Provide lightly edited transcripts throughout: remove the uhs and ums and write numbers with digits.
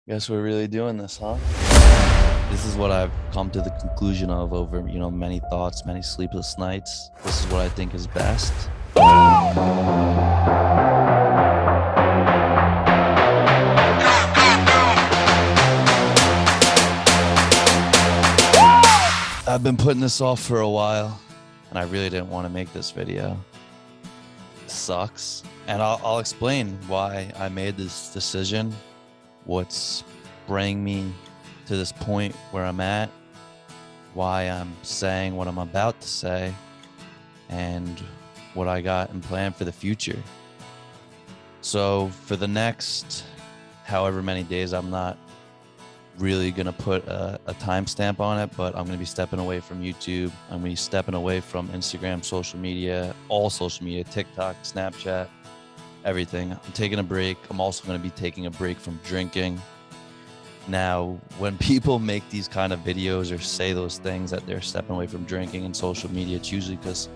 Guess we're really doing this, huh? This is what I've come to the conclusion of over, many thoughts, many sleepless nights. This is what I think is best. I've been putting this off for a while, and I really didn't want to make this video. It sucks. And I'll explain why I made this decision, what's bringing me to this point where I'm at, why I'm saying what I'm about to say, and what I got in plan for the future. So for the next however many days, I'm not really going to put a timestamp on it, but I'm going to be stepping away from YouTube. I'm going to be stepping away from Instagram, social media, all social media, TikTok, Snapchat, everything. I'm taking a break. I'm also going to be taking a break from drinking. Now, when people make these kind of videos or say those things that they're stepping away from drinking and social media, it's usually because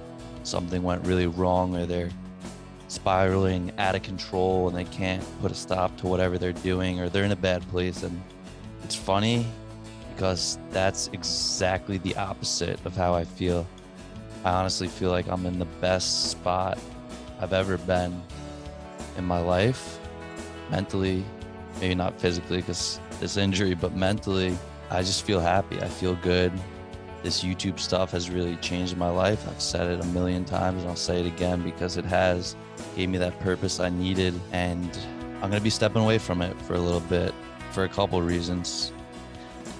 something went really wrong or they're spiraling out of control and they can't put a stop to whatever they're doing, or they're in a bad place. And it's funny because that's exactly the opposite of how I feel. I honestly feel like I'm in the best spot I've ever been in my life, mentally, maybe not physically because this injury, but mentally, I just feel happy. I feel good. This YouTube stuff has really changed my life. I've said it a million times and I'll say it again because it has gave me that purpose I needed. And I'm going to be stepping away from it for a little bit for a couple reasons.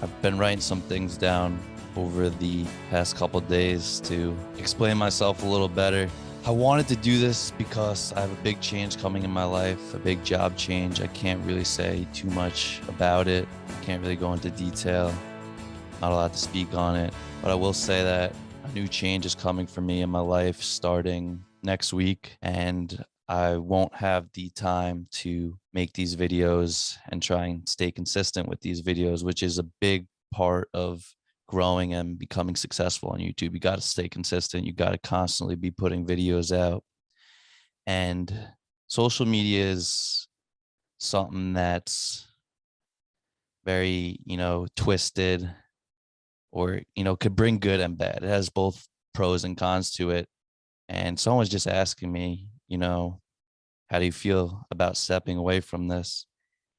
I've been writing some things down over the past couple days to explain myself a little better. I wanted to do this because I have a big change coming in my life, a big job change. I can't really say too much about it. I can't really go into detail. Not allowed to speak on it. But I will say that a new change is coming for me in my life starting next week. And I won't have the time to make these videos and try and stay consistent with these videos, which is a big part of growing and becoming successful on YouTube. You got to stay consistent. You got to constantly be putting videos out. And social media is something that's very, twisted, or, could bring good and bad. It has both pros and cons to it. And someone was just asking me, how do you feel about stepping away from this?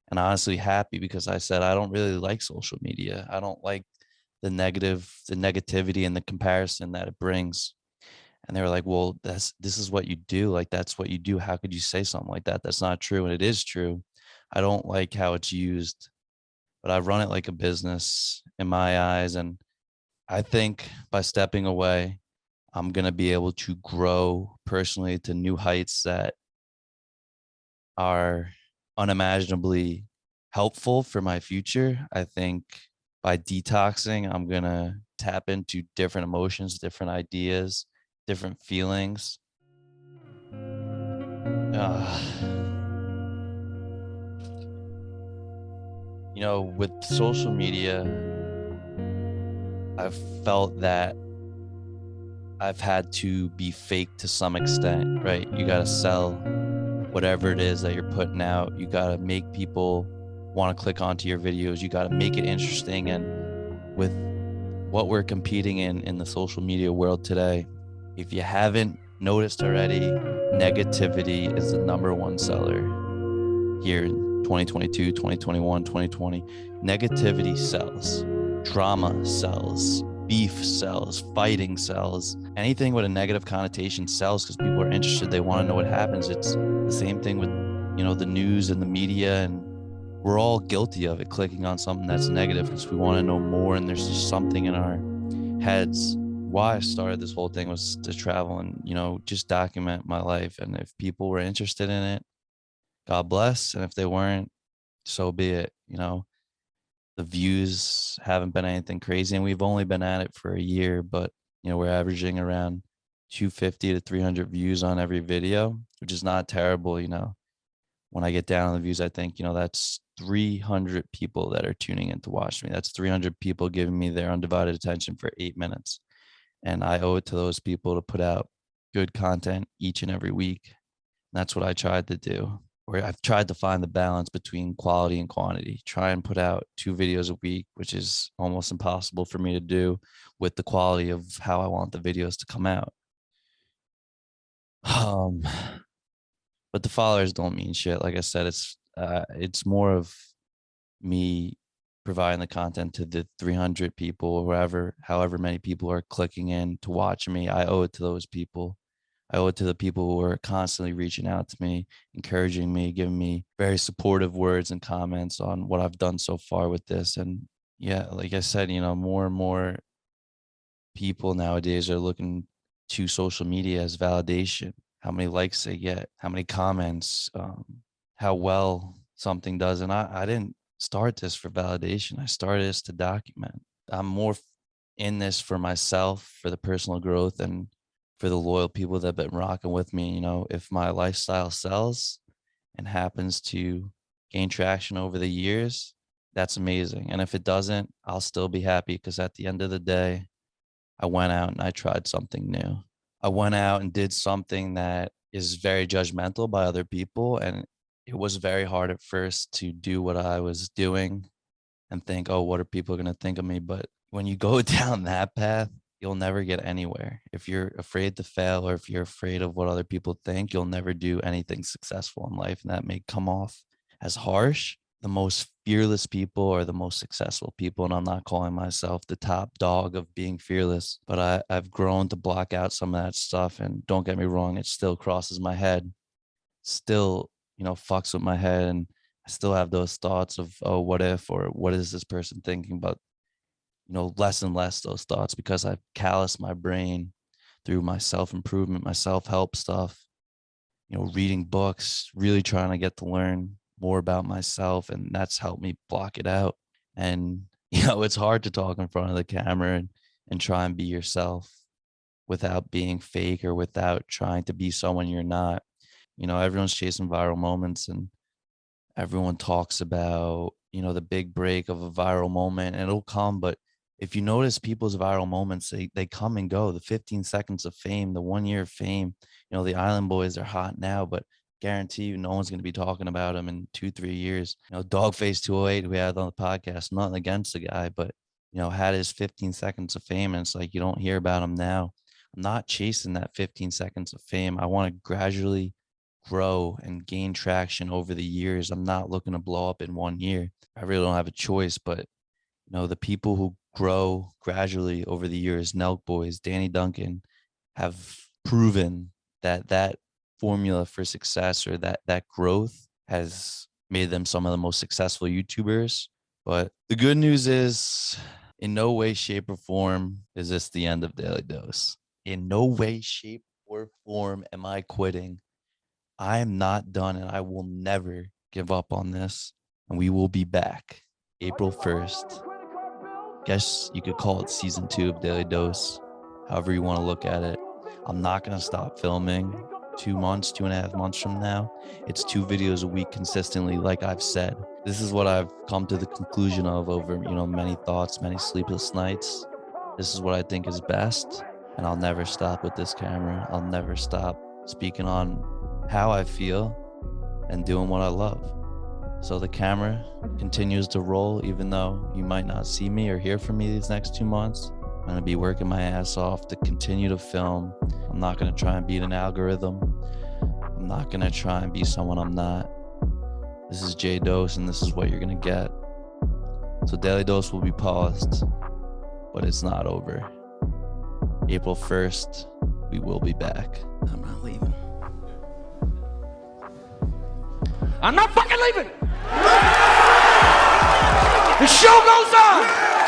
And honestly, happy, because I said, I don't really like social media. I don't like the negativity and the comparison that it brings. And they were like, well, this is what you do. Like, that's what you do. How could you say something like that? That's not true. And it is true. I don't like how it's used, but I run it like a business in my eyes. And I think by stepping away, I'm going to be able to grow personally to new heights that are unimaginably helpful for my future. I think by detoxing, I'm going to tap into different emotions, different ideas, different feelings. With social media, I've felt that I've had to be fake to some extent, right? You got to sell whatever it is that you're putting out. You got to make people want to click onto your videos. You got to make it interesting. And with what we're competing in the social media world today, if you haven't noticed already, negativity is the number one seller here in 2022, 2021, 2020. Negativity sells. Drama sells. Beef sells. Fighting sells. Anything with a negative connotation sells because people are interested. They want to know what happens. It's the same thing with, the news and the media, and we're all guilty of it, clicking on something that's negative because we want to know more. And there's just something in our heads. Why I started this whole thing was to travel and, just document my life. And if people were interested in it, God bless. And if they weren't, so be it. The views haven't been anything crazy, and we've only been at it for a year, but we're averaging around 250 to 300 views on every video, which is not terrible. When I get down on the views, I think, that's 300 people that are tuning in to watch me. That's 300 people giving me their undivided attention for 8 minutes. And I owe it to those people to put out good content each and every week. And that's what I tried to do. or I've tried to find the balance between quality and quantity, try and put out 2 videos a week, which is almost impossible for me to do with the quality of how I want the videos to come out. But the followers don't mean shit. Like I said, it's more of me providing the content to the 300 people or whoever, however many people are clicking in to watch me. I owe it to those people. I owe it to the people who are constantly reaching out to me, encouraging me, giving me very supportive words and comments on what I've done so far with this. And yeah, like I said, more and more people nowadays are looking to social media as validation. How many likes they get, how many comments, how well something does. And I didn't start this for validation. I started this to document. I'm more in this for myself, for the personal growth, and for the loyal people that have been rocking with me. If my lifestyle sells and happens to gain traction over the years, that's amazing. And if it doesn't, I'll still be happy, because at the end of the day, I went out and I tried something new. I went out and did something that is very judgmental by other people. And it was very hard at first to do what I was doing and think, oh, what are people going to think of me? But when you go down that path, you'll never get anywhere. If you're afraid to fail, or if you're afraid of what other people think, you'll never do anything successful in life. And that may come off as harsh. The most fearless people are the most successful people. And I'm not calling myself the top dog of being fearless, but I've grown to block out some of that stuff. And don't get me wrong, it still crosses my head, still, fucks with my head. And I still have those thoughts of, oh, what if, or what is this person thinking? But, less and less those thoughts, because I've calloused my brain through my self-improvement, my self-help stuff, reading books, really trying to get to learn more about myself. And that's helped me block it out. And, it's hard to talk in front of the camera and try and be yourself without being fake, or without trying to be someone you're not. Everyone's chasing viral moments, and everyone talks about, the big break of a viral moment, and it'll come. But if you notice people's viral moments, they come and go. The 15 seconds of fame, the 1 year of fame, the Island Boys are hot now, but guarantee you no one's going to be talking about them in 2-3 years. Dogface 208, who we had on the podcast, nothing against the guy, but, had his 15 seconds of fame, and it's like, you don't hear about him now. I'm not chasing that 15 seconds of fame. I want to gradually grow and gain traction over the years. I'm not looking to blow up in 1 year. I really don't have a choice. But the people who grow gradually over the years, Nelk Boys, Danny Duncan, have proven that formula for success, or that growth, has made them some of the most successful YouTubers. But the good news is, in no way, shape, or form is this the end of Daily Dose. In no way, shape, or form am I quitting. I am not done, and I will never give up on this. And we will be back April 1st. Guess you could call it season 2 of Daily Dose, however you want to look at it. I'm not going to stop filming 2 months, 2.5 months from now. It's 2 videos a week consistently, like I've said. This is what I've come to the conclusion of over, many thoughts, many sleepless nights. This is what I think is best. And I'll never stop with this camera. I'll never stop speaking on how I feel and doing what I love. So the camera continues to roll, even though you might not see me or hear from me these next 2 months. I'm going to be working my ass off to continue to film. I'm not going to try and beat an algorithm. I'm not going to try and be someone I'm not. This is DailyDos, and this is what you're going to get. So Daily Dose will be paused, but it's not over. April 1st, we will be back. I'm not leaving. I'm not fucking leaving! The show goes on!